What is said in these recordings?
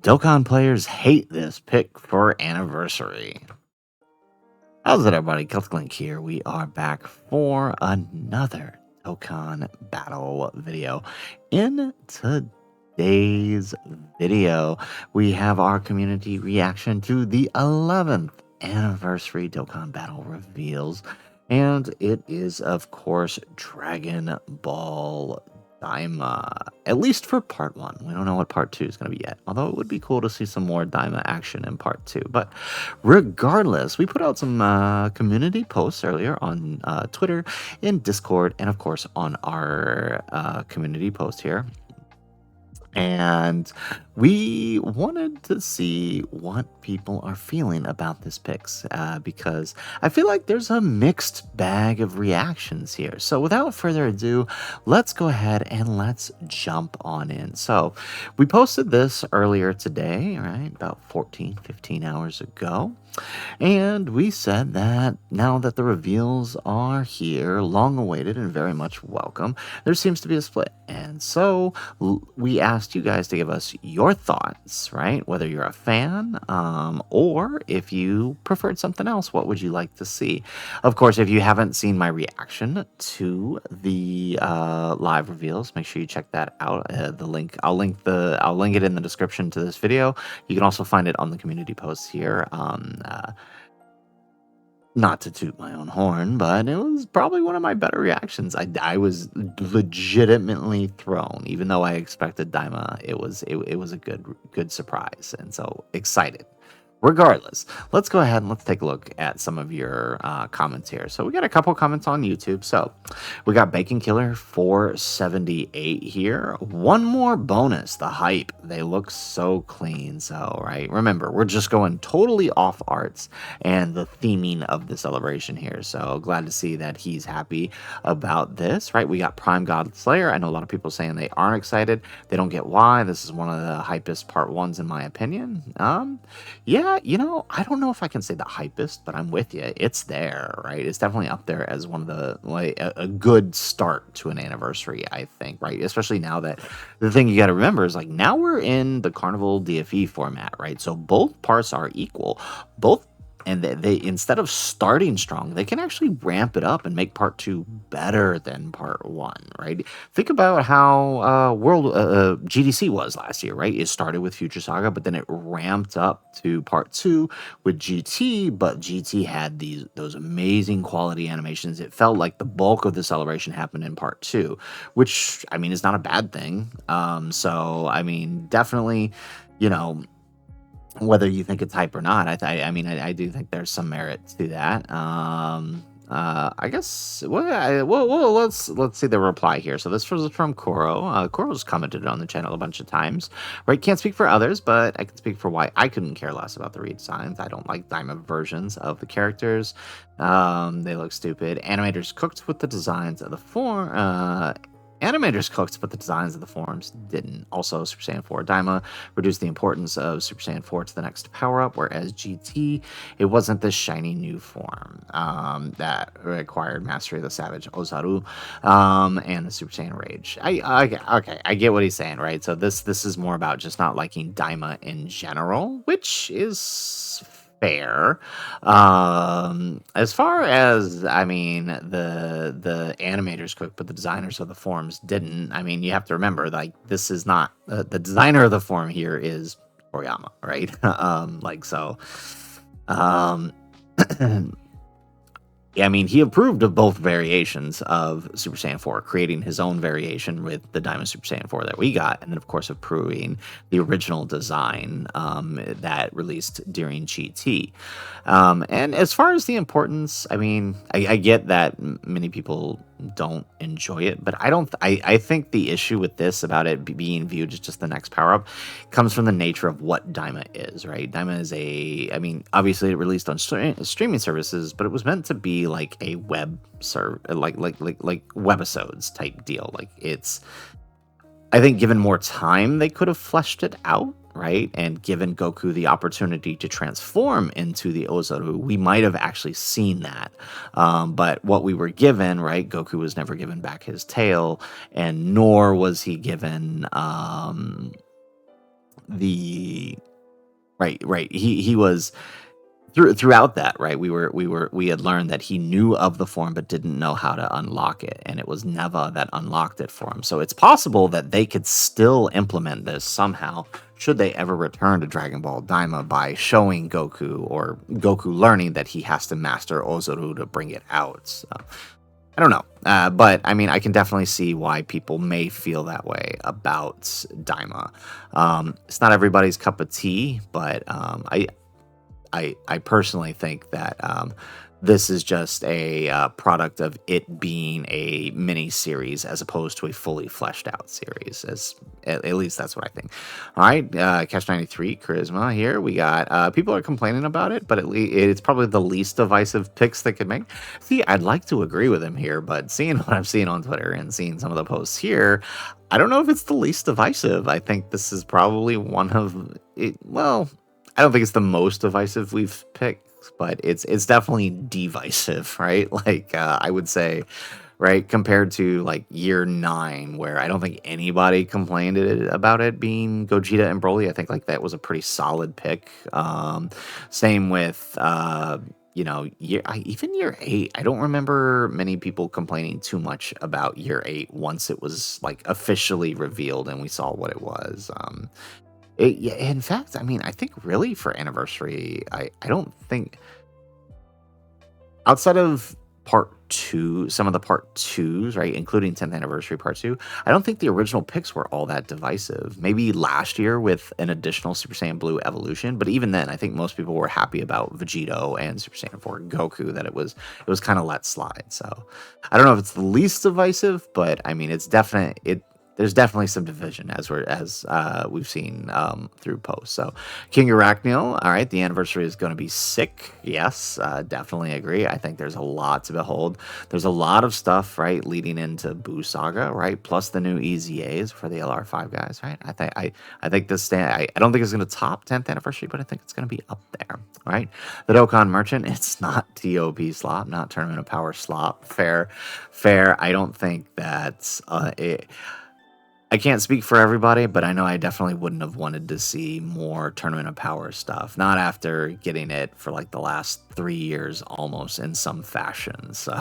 Dokkan players hate this pick for Anniversary. How's it, everybody? Celtic Link here. We are back for another Dokkan Battle video. In today's video, we have our community reaction to the 11th Anniversary Dokkan Battle reveals. And it is, of course, Dragon Ball Daima, at least for part 1. We don't know what part 2 is going to be yet, although it would be cool to see some more Daima action in part 2. But regardless, we put out some community posts earlier on Twitter, in Discord, and of course on our community post here. And we wanted to see what people are feeling about this picks because I feel like there's a mixed bag of reactions here. So without further ado, let's go ahead and let's jump on in. So we posted this earlier today, right? About 15 hours ago. And we said that now that the reveals are here, long awaited and very much welcome, there seems to be a split. And so we asked you guys to give us your thoughts, right? Whether you're a fan or if you preferred something else, what would you like to see? Of course, if you haven't seen my reaction to the live reveals, make sure you check that out. The link, I'll link it in the description to this video. You can also find it on the community posts here. Not to toot my own horn, but it was probably one of my better reactions. I was legitimately thrown, even though I expected Daima. It was a good surprise, and so excited. Regardless, let's go ahead and let's take a look at some of your comments here. So we got a couple comments on YouTube. So we got Bacon Killer 478 here. One more bonus, the hype. They look so clean. So, right, remember, we're just going totally off arts and the theming of the celebration here. So glad to see that he's happy about this, right? We got Prime God Slayer. I know a lot of people saying they aren't excited. They don't get why. This is one of the hypest part 1s in my opinion. Yeah, you know, I don't know if I can say the hypest, but I'm with you. It's there, right? It's definitely up there as one of the, like, a good start to an anniversary, I think, right? Especially now that the thing you got to remember is, like, now we're in the Carnival DFE format, right? So both parts are equal. And they instead of starting strong, they can actually ramp it up and make part 2 better than part 1, right? Think about how World GDC was last year, right? It started with Future Saga, but then it ramped up to part 2 with GT, but GT had those amazing quality animations. It felt like the bulk of the celebration happened in part 2, which, I mean, is not a bad thing. So, I mean, definitely, you know, whether you think it's hype or not, I mean, I do think there's some merit to that. I guess. Well, let's see the reply here. So this was from Koro. Koro's commented on the channel a bunch of times. Right? Can't speak for others, but I can speak for why I couldn't care less about the redesigns. I don't like diamond versions of the characters. They look stupid. Animators cooked with the designs of the form. Animators cooked, but the designs of the forms didn't. Also, Super Saiyan 4 Daima reduced the importance of Super Saiyan 4 to the next power-up, whereas GT, it wasn't this shiny new form that required Mastery of the Savage Ozaru and the Super Saiyan Rage. Okay, I get what he's saying, right? So this is more about just not liking Daima in general, which is fair. As far as, I mean, the animators cooked, but the designers of the forms didn't. I mean, you have to remember, like, this is not the designer of the form here is Toriyama, right? I mean, he approved of both variations of Super Saiyan 4, creating his own variation with the Diamond Super Saiyan 4 that we got, and then, of course, approving the original design that released during GT. And as far as the importance, I mean, I get that many people don't enjoy it, but I think the issue with this, about it being viewed as just the next power-up, comes from the nature of what Daima is, right? Daima is I mean, obviously it released on streaming services, but it was meant to be like a web like webisodes type deal. Like, it's, I think, given more time, they could have fleshed it out, right? And given Goku the opportunity to transform into the Ozaru, we might have actually seen that. But what we were given, right? Goku was never given back his tail, and nor was he given the right. He was throughout that, right? We had learned that he knew of the form but didn't know how to unlock it, and it was Neva that unlocked it for him. So it's possible that they could still implement this somehow should they ever return to Dragon Ball Daima by showing Goku or Goku learning that he has to master Ozoru to bring it out. So I don't know. But I mean, I can definitely see why people may feel that way about Daima. It's not everybody's cup of tea, but I personally think that this is just a product of it being a mini series as opposed to a fully fleshed out series. As at least that's what I think. All right, Catch 93 Charisma here. We got people are complaining about it, but it's probably the least divisive picks they could make. See, I'd like to agree with him here, but seeing what I'm seeing on Twitter and seeing some of the posts here, I don't know if it's the least divisive. I think this is probably one of it. Well, I don't think it's the most divisive we've picked, but it's definitely divisive, right? Like I would say, right, compared to like year 9, where I don't think anybody complained about it being Gogeta and Broly. I think like that was a pretty solid pick. Same with even year 8. I don't remember many people complaining too much about year 8 once it was like officially revealed and we saw what it was. Yeah, in fact, I mean, I think really for Anniversary, I don't think outside of part 2, some of the part 2s, right, including 10th Anniversary part 2, I don't think the original picks were all that divisive. Maybe last year with an additional Super Saiyan Blue evolution, but even then, I think most people were happy about Vegito and Super Saiyan 4 Goku, that it was kind of let slide. So I don't know if it's the least divisive, but I mean, there's definitely some division as we've seen through posts. So King Arachniel, all right, the Anniversary is going to be sick. Yes, definitely agree. I think there's a lot to behold. There's a lot of stuff, right, leading into Buu Saga, right, plus the new EZAs for the LR5 guys, right. I think this I don't think it's going to top 10th Anniversary, but I think it's going to be up there, right. The Dokkan Merchant, it's not TOP slop, not Tournament of Power slop. Fair. I don't think that's I can't speak for everybody, but I know I definitely wouldn't have wanted to see more Tournament of Power stuff. Not after getting it for like the last 3 years almost in some fashion. So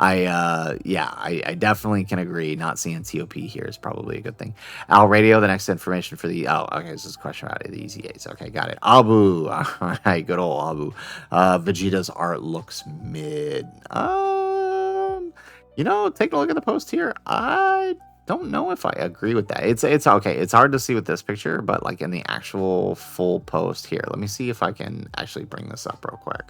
I definitely can agree. Not seeing TOP here is probably a good thing. Al Radio, the next information for okay, this is a question about the EZAs. Okay, got it. Abu, all right, good old Abu. Vegeta's art looks mid. Take a look at the post here. I don't know if I agree with that. It's okay. It's hard to see with this picture, but like in the actual full post here, let me see if I can actually bring this up real quick.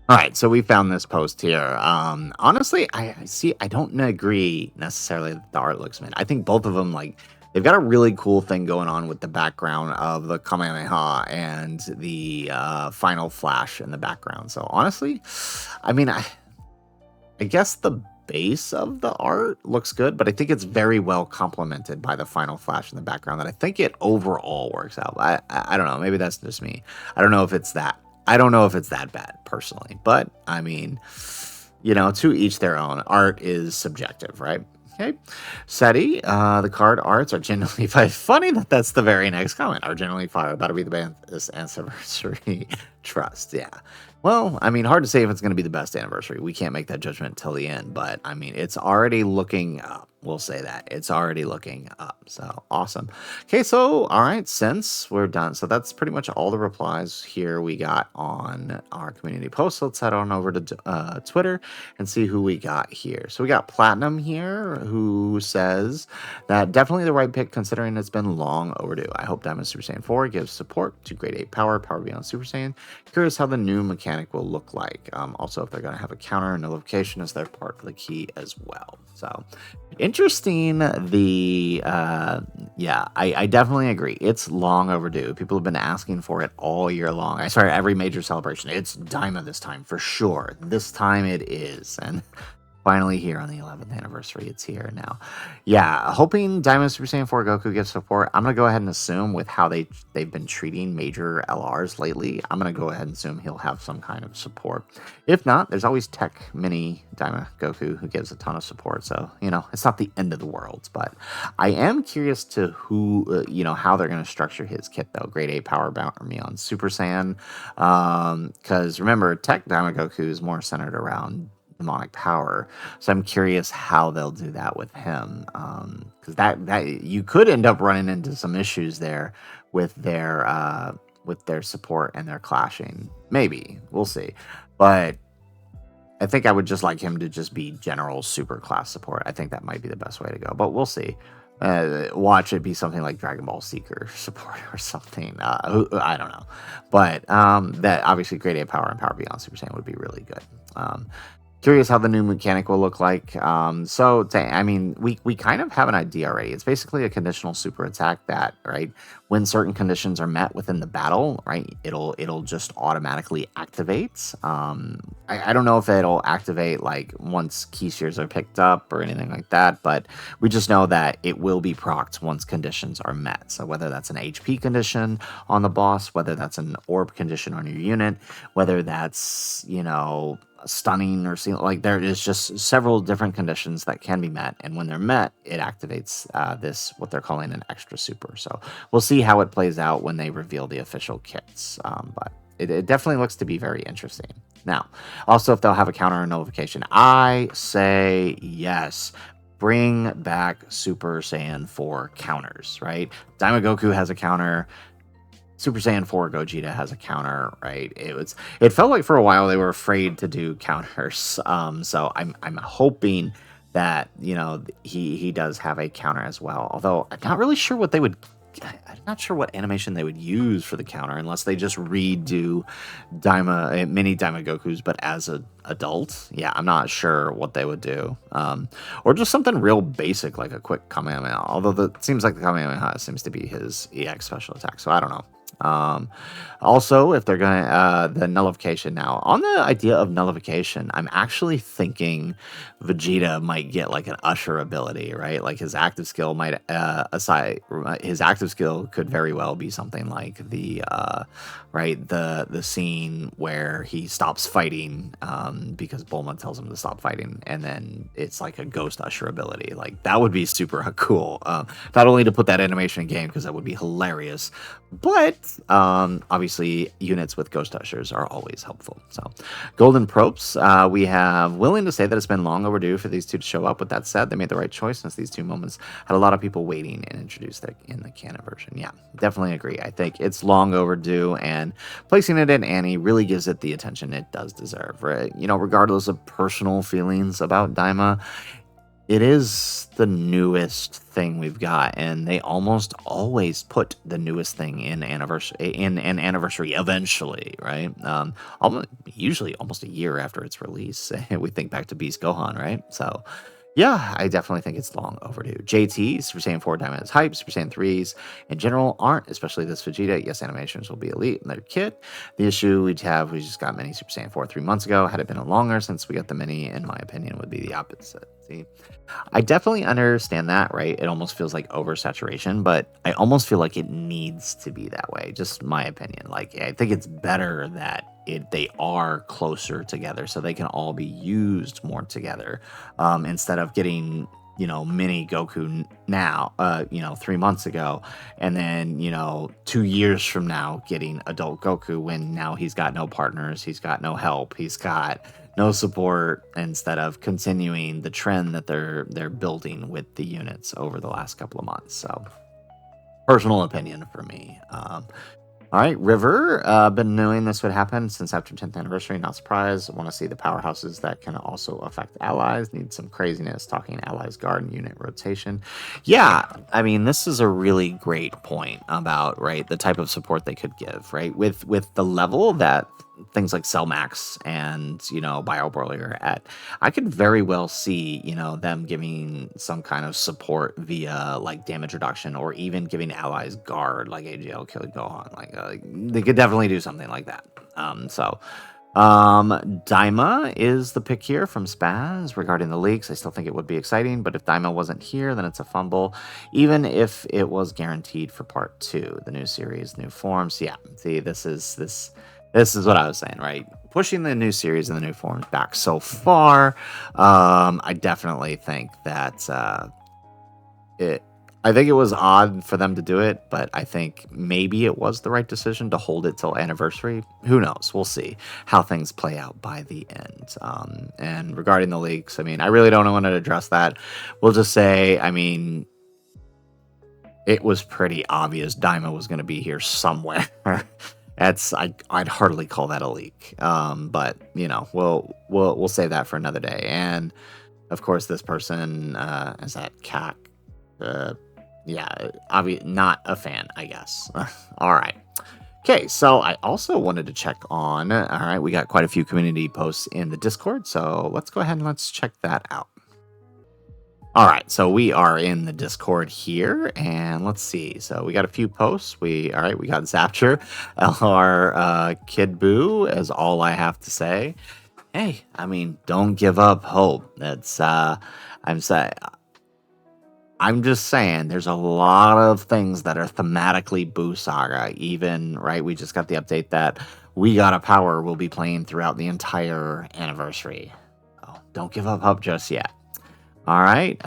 All right, so we found this post here. Honestly, I don't agree necessarily that the art looks mid. I think both of them, like, they've got a really cool thing going on with the background of the Kamehameha and the final flash in the background. So honestly, I mean, I guess the base of the art looks good, but I think it's very well complemented by the final flash in the background, that I think it overall works out. I don't know, maybe that's just me. I don't know if it's that bad personally, but I mean, to each their own. Art is subjective, right? Okay. SETI, the card arts are generally funny that's the very next comment. Are generally fire about to be the best anniversary trust. Yeah. Well, I mean, hard to say if it's going to be the best anniversary. We can't make that judgment till the end, but I mean, it's already looking up. We'll say that. It's already looking up. So awesome. Okay, so all right, since we're done. So that's pretty much all the replies here we got on our community post. Let's head on over to Twitter and see who we got here. So we got Platinum here, who says that definitely the right pick considering it's been long overdue. I hope Diamond Super Saiyan 4 gives support to Grade 8 Power Beyond Super Saiyan. Curious how the new mechanic will look like. Also, if they're going to have a counter and nullification as their part of the key as well. So interesting. I definitely agree. It's long overdue. People have been asking for it all year long. I swear, every major celebration. It's Daima this time for sure. This time it is. And Finally here on the 11th anniversary. It's here now. Yeah, hoping Diamond Super Saiyan 4 Goku gets support. I'm gonna go ahead and assume with how they've been treating major LRs lately, I'm gonna go ahead and assume he'll have some kind of support. If not, there's always Tech Mini Diamond Goku who gives a ton of support. So it's not the end of the world. But I am curious to who how they're gonna structure his kit though. Grade A Power Bounty me on Super Saiyan, because remember Tech Diamond Goku is more centered around demonic power. So I'm curious how they'll do that with him, because that you could end up running into some issues there with their support and their clashing. Maybe we'll see, but I think I would just like him to just be general super class support. I think that might be the best way to go, but we'll see. Watch it be something like Dragon Ball Seeker support or something. I don't know, but that obviously Grade A Power and Power Beyond Super Saiyan would be really good. Curious how the new mechanic will look like. I mean, we kind of have an idea already. It's basically a conditional super attack that, right, when certain conditions are met within the battle, right, it'll just automatically activate. I don't know if it'll activate like once key spheres are picked up or anything like that, but we just know that it will be procced once conditions are met. So whether that's an HP condition on the boss, whether that's an orb condition on your unit, whether that's stunning or like there is just several different conditions that can be met, and when they're met it activates this what they're calling an extra super. So we'll see how it plays out when they reveal the official kits, but it definitely looks to be very interesting. Now also, if they'll have a counter or nullification, I say yes. Bring back Super Saiyan 4 counters, right? Daima Goku has a counter. Super Saiyan 4 Gogeta has a counter, right? It felt like for a while they were afraid to do counters. So I'm hoping that he does have a counter as well. Although I'm not really sure I'm not sure what animation they would use for the counter unless they just redo mini Daima Gokus, but as an adult. Yeah, I'm not sure what they would do. Or just something real basic like a quick Kamehameha. Although it seems like the Kamehameha seems to be his EX special attack, so I don't know. Also, if they're gonna the nullification, now on the idea of nullification, I'm actually thinking Vegeta might get like an usher ability, right? Like his active skill might his active skill could very well be something like the scene where he stops fighting because Bulma tells him to stop fighting, and then it's like a ghost usher ability. Like that would be super cool. Not only to put that animation in game because that would be hilarious, but obviously units with ghost ushers are always helpful. So golden propes, we have willing to say that it's been long overdue for these two to show up. With that said, they made the right choice since these two moments had a lot of people waiting and introduced in the canon version. Yeah, definitely agree. I think it's long overdue, and placing it in Annie really gives it the attention it does deserve, right? Regardless of personal feelings about Daima, it is the newest thing we've got, and they almost always put the newest thing in an anniversary eventually, right? Usually almost a year after its release. We think back to Beast Gohan, right? So yeah, I definitely think it's long overdue. JT, Super Saiyan 4 Diamond is hype. Super Saiyan 3s in general aren't, especially this Vegeta. Yes, animations will be elite in their kit. The issue we just got mini Super Saiyan 4 3 months ago. Had it been longer since we got the mini, in my opinion, would be the opposite. See, I definitely understand that, right? It almost feels like oversaturation, but I almost feel like it needs to be that way. Just my opinion. Like, I think it's better that they are closer together so they can all be used more together, instead of getting mini Goku now 3 months ago, and then 2 years from now getting adult Goku, when now he's got no partners, he's got no help, he's got no support, instead of continuing the trend that they're building with the units over the last couple of months. So personal opinion for me. All right, River. Been knowing this would happen since after 10th anniversary. Not surprised. Want to see the powerhouses that can also affect allies. Need some craziness. Talking allies, guard, and unit rotation. Yeah, I mean, this is a really great point about the type of support they could give. Right, with the level that things like Cellmax and BioBroly are at, I could very well see them giving some kind of support via like damage reduction, or even giving allies guard like AGL Kill Gohan. Like they could definitely do something like that. So Daima is the pick here from Spaz regarding the leaks. I still think it would be exciting, but if Daima wasn't here, then it's a fumble, even if it was guaranteed for part 2, the new series, new forms. Yeah, see, this is what I was saying, right? Pushing the new series and the new forms back so far, I definitely think that it. I think it was odd for them to do it, but I think maybe it was the right decision to hold it till Anniversary. Who knows? We'll see how things play out by the end. And regarding the leaks, I mean, I really don't want to address that. We'll just say, I mean, it was pretty obvious Daima was going to be here somewhere. I'd hardly call that a leak. But you know, we'll save that for another day. And of course, this person is that CAC. Yeah, not a fan, I guess. All right. Okay, so I also wanted to check on. All right, we got quite a few community posts in the Discord, so let's go ahead and let's check that out. All right, so we are in the Discord here, and let's see. So we got a few posts. We got Zapture, LR Kid Boo, is all I have to say. Hey, I mean, don't give up hope. That's I'm just saying there's a lot of things that are thematically Boo Saga. Even, right, we just got the update that We Got a Power will be playing throughout the entire anniversary. Oh, don't give up hope just yet. All right.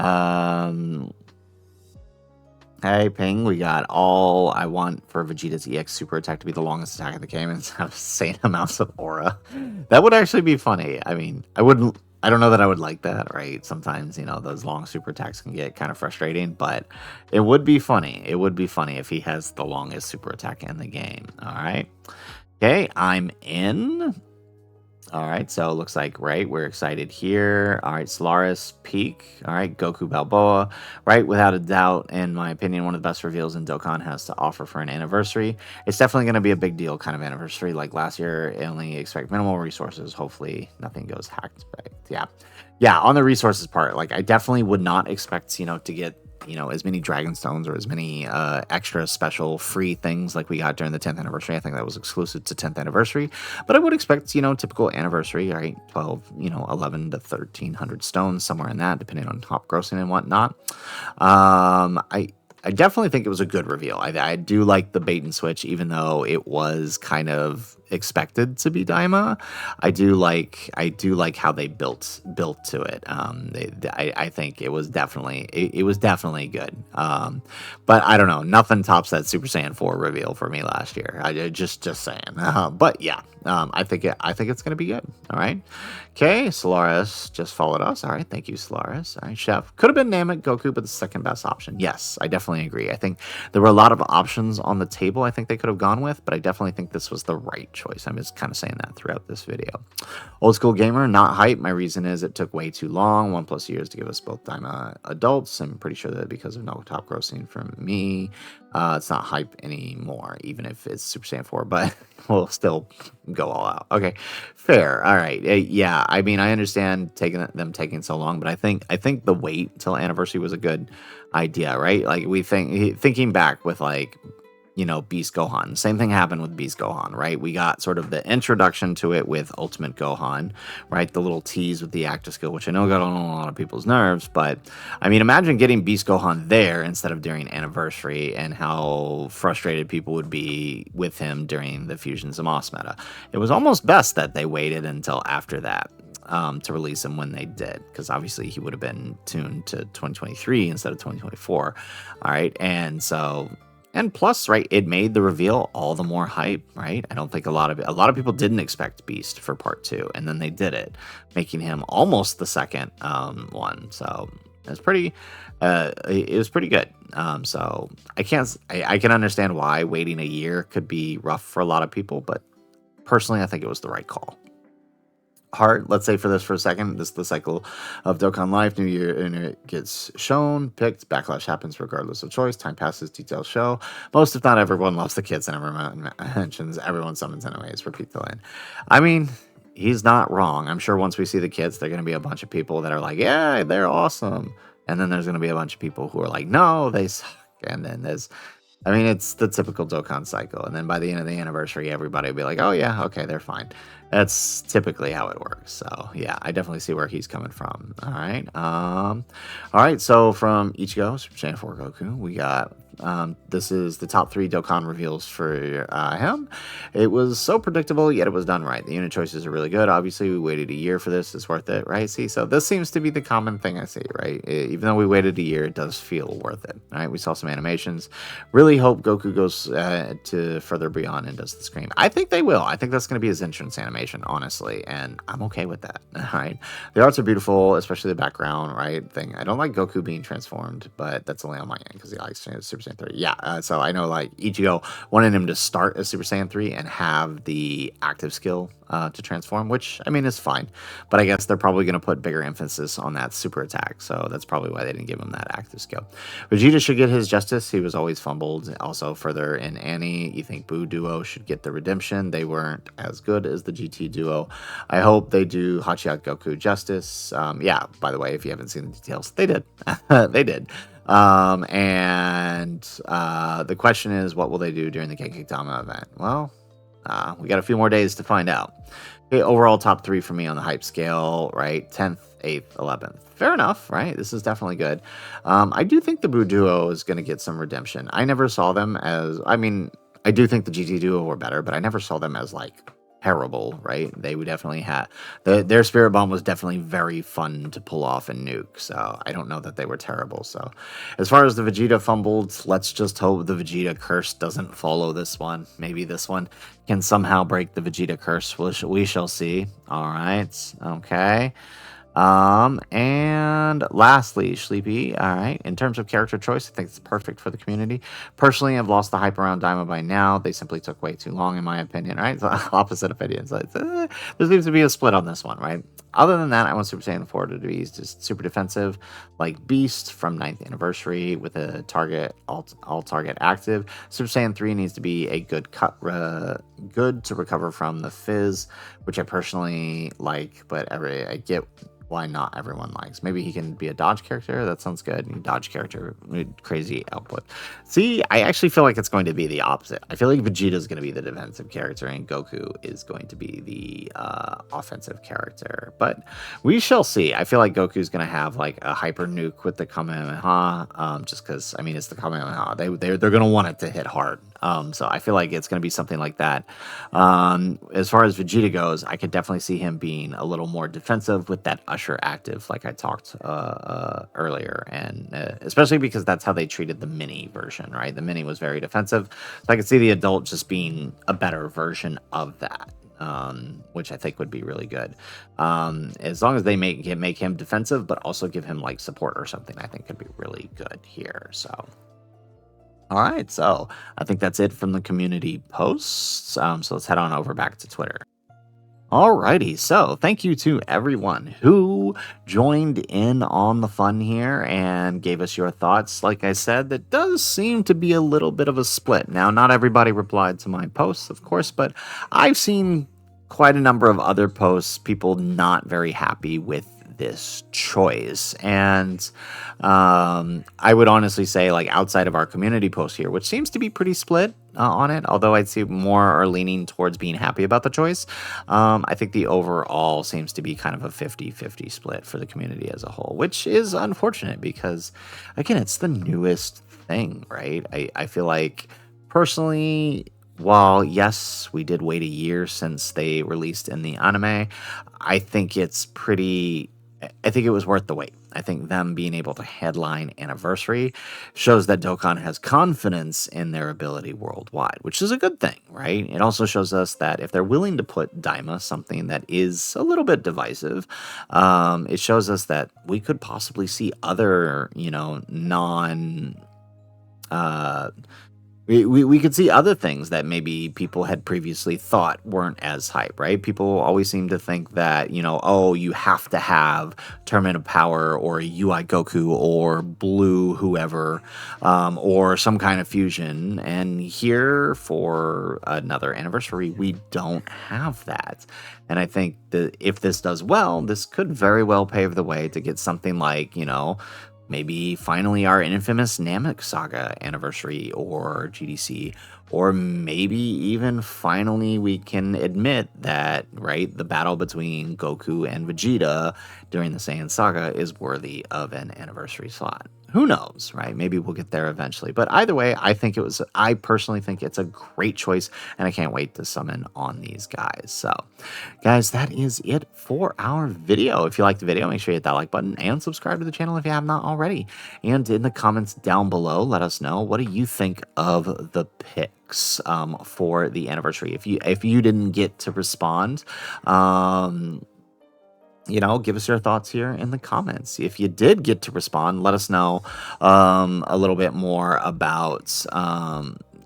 Hey, Ping, we got all I want for Vegeta's EX super attack to be the longest attack in the game and have insane amounts of aura. That would actually be funny. I mean, I don't know that I would like that, right? Sometimes, you know, those long super attacks can get kind of frustrating, but it would be funny. It would be funny if he has the longest super attack in the game. All right. Okay, I'm in. All right, so it looks like, right, we're excited here. All right, Solaris Peak. All right, Goku Balboa. Right, without a doubt, in my opinion, one of the best reveals in Dokkan has to offer for an anniversary. It's definitely going to be a big deal kind of anniversary. Like last year, I only expect minimal resources. Hopefully, nothing goes hacked. But yeah. Yeah, on the resources part, like I definitely would not expect, you know, to get as many dragon stones or as many extra special free things like we got during the 10th anniversary. I think that was exclusive to 10th anniversary, but I would expect, typical anniversary, right? 12, 11 to 1300 stones, somewhere in that, depending on top grossing and whatnot. I definitely think it was a good reveal. I do like the bait and switch, even though it was kind of expected to be Daima. I do like how they built to it. I think it was definitely good. But I don't know, nothing tops that Super Saiyan 4 reveal for me last year. I just saying. But yeah, I think it's gonna be good. All right. Okay, Solaris just followed us. All right, thank you, Solaris. All right, Chef. Could have been Namek Goku, but the second best option. Yes, I definitely agree. I think there were a lot of options on the table I think they could have gone with, but I definitely think this was the right choice. I'm just kind of saying that throughout this video. Old School Gamer, not hype. My reason is it took way too long, 1+ years to give us both Daima adults. I'm pretty sure that because of no top grossing from me, it's not hype anymore, even if it's Super Saiyan 4, but we'll still go all out. Okay, fair. All right. Yeah, I mean, I understand them taking so long, but I think the wait till anniversary was a good idea, right? Like thinking back with Beast Gohan. Same thing happened with Beast Gohan, right? We got sort of the introduction to it with Ultimate Gohan, right? The little tease with the active skill, which I know got on a lot of people's nerves, but I mean, imagine getting Beast Gohan there instead of during Anniversary and how frustrated people would be with him during the Fusion Zamos meta. It was almost best that they waited until after that. To release him when they did, because obviously he would have been tuned to 2023 instead of 2024. All right, and plus, right, it made the reveal all the more hype, right? I don't think a lot of people didn't expect Beast for part 2, and then they did it, making him almost the second one. So it was pretty good. So I can understand why waiting a year could be rough for a lot of people, but personally, I think it was the right call. Heart, let's say for this for a second, this is the cycle of Dokkan Life. New year and it gets shown, picked, backlash happens regardless of choice, time passes, details show. Most, if not everyone, loves the kids and everyone mentions, everyone summons anyways, repeat the line. I mean, he's not wrong. I'm sure once we see the kids, they're going to be a bunch of people that are like, yeah, they're awesome. And then there's going to be a bunch of people who are like, no, they suck. And then I mean, it's the typical Dokkan cycle, and then by the end of the anniversary, everybody will be like, "Oh yeah, okay, they're fine." That's typically how it works. So yeah, I definitely see where he's coming from. All right. So from Ichigo, Super Saiyan 4 Goku, we got this is the top three Dokkan reveals for him. It was so predictable, yet it was done right. The unit choices are really good. Obviously, we waited a year for this. It's worth it, right? See, so this seems to be the common thing I see, right? Even though we waited a year, it does feel worth it, right? We saw some animations. Really hope Goku goes to further beyond and does the scream. I think they will. I think that's going to be his entrance animation, honestly, and I'm okay with that. All right, the arts are beautiful, especially the background, right? Thing. I don't like Goku being transformed, but that's only on my end because he likes Super Saiyan 3. Yeah, so I know like Ichigo wanted him to start as Super Saiyan 3 and have the active skill to transform, which I mean is fine, but I guess they're probably going to put bigger emphasis on that super attack, so that's probably why they didn't give him that active skill. Vegeta should get his justice. He was always fumbled. Also, further in Annie, you think Boo duo should get the redemption. They weren't as good as the GT duo. I hope they do Hachiyak Goku justice. Yeah, by the way, if you haven't seen the details, they did. They did. The question is, what will they do during the Genkidama event? Well, we got a few more days to find out. Okay, overall top three for me on the hype scale, right? 10th, 8th, 11th. Fair enough, right? This is definitely good. I do think the Boo Duo is going to get some redemption. I never saw them as, I mean, I do think the GT Duo were better, but I never saw them as like terrible, right? They would definitely have, their Spirit Bomb was definitely very fun to pull off and nuke, so I don't know that they were terrible. So as far as the Vegeta fumbled, let's just hope the Vegeta curse doesn't follow this one. Maybe this one can somehow break the Vegeta curse. We shall see. All right. Okay. And lastly, Sleepy. All right. In terms of character choice, I think it's perfect for the community. Personally, I've lost the hype around Daima by now. They simply took way too long, in my opinion, right? So, opposite opinions. There seems to be a split on this one, right? Other than that, I want Super Saiyan 4 to be just super defensive, like Beast from 9th Anniversary with a target, all target active. Super Saiyan 3 needs to be a good good to recover from the Fizz, which I personally like, but I get why not everyone likes. Maybe he can be a dodge character. That sounds good. Dodge character, crazy output. See, I actually feel like it's going to be the opposite. I feel like Vegeta is going to be the defensive character and Goku is going to be the offensive character. But we shall see. I feel like Goku's going to have like a hyper nuke with the Kamehameha, just because, I mean, it's the Kamehameha. They're going to want it to hit hard. So I feel like it's going to be something like that. As far as Vegeta goes, I could definitely see him being a little more defensive with that Usher active, like I talked earlier, and especially because that's how they treated the mini version, right? The mini was very defensive, so I could see the adult just being a better version of that. Which I think would be really good. As long as they make him defensive, but also give him like support or something, I think could be really good here. So. All right, so I think that's it from the community posts. So let's head on over back to Twitter. Alrighty, so thank you to everyone who joined in on the fun here and gave us your thoughts. Like I said, that does seem to be a little bit of a split. Now, not everybody replied to my posts, of course, but I've seen quite a number of other posts, people not very happy with this choice. And I would honestly say, like, outside of our community post here, which seems to be pretty split on it, although I'd say more are leaning towards being happy about the choice, I think the overall seems to be kind of a 50-50 split for the community as a whole, which is unfortunate because, again, it's the newest thing, right? I feel like, personally, while yes, we did wait a year since they released in the anime, I think it's pretty. I think it was worth the wait. I think them being able to headline Anniversary shows that Dokkan has confidence in their ability worldwide, which is a good thing, right? It also shows us that if they're willing to put Daima, something that is a little bit divisive, it shows us that we could possibly see other, non we could see other things that maybe people had previously thought weren't as hype, right? People always seem to think that, oh, you have to have Tournament of Power or a UI Goku or Blue whoever, or some kind of fusion. And here for another anniversary, we don't have that. And I think that if this does well, this could very well pave the way to get something like, Maybe finally our infamous Namek Saga Anniversary or GDC, or maybe even finally we can admit that, right, the battle between Goku and Vegeta during the Saiyan Saga is worthy of an anniversary slot. Who knows, right? Maybe we'll get there eventually. But either way, I personally think it's a great choice, and I can't wait to summon on these guys. So, guys, that is it for our video. If you liked the video, make sure you hit that like button and subscribe to the channel if you have not already. And in the comments down below, let us know, what do you think of the picks for the anniversary? If you didn't get to respond, give us your thoughts here in the comments. If you did get to respond, let us know a little bit more about,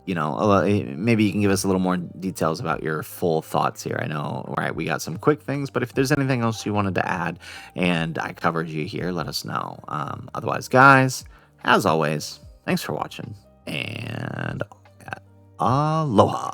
maybe you can give us a little more details about your full thoughts here. I know, right, we got some quick things, but if there's anything else you wanted to add and I covered you here, let us know. Otherwise, guys, as always, thanks for watching, and aloha.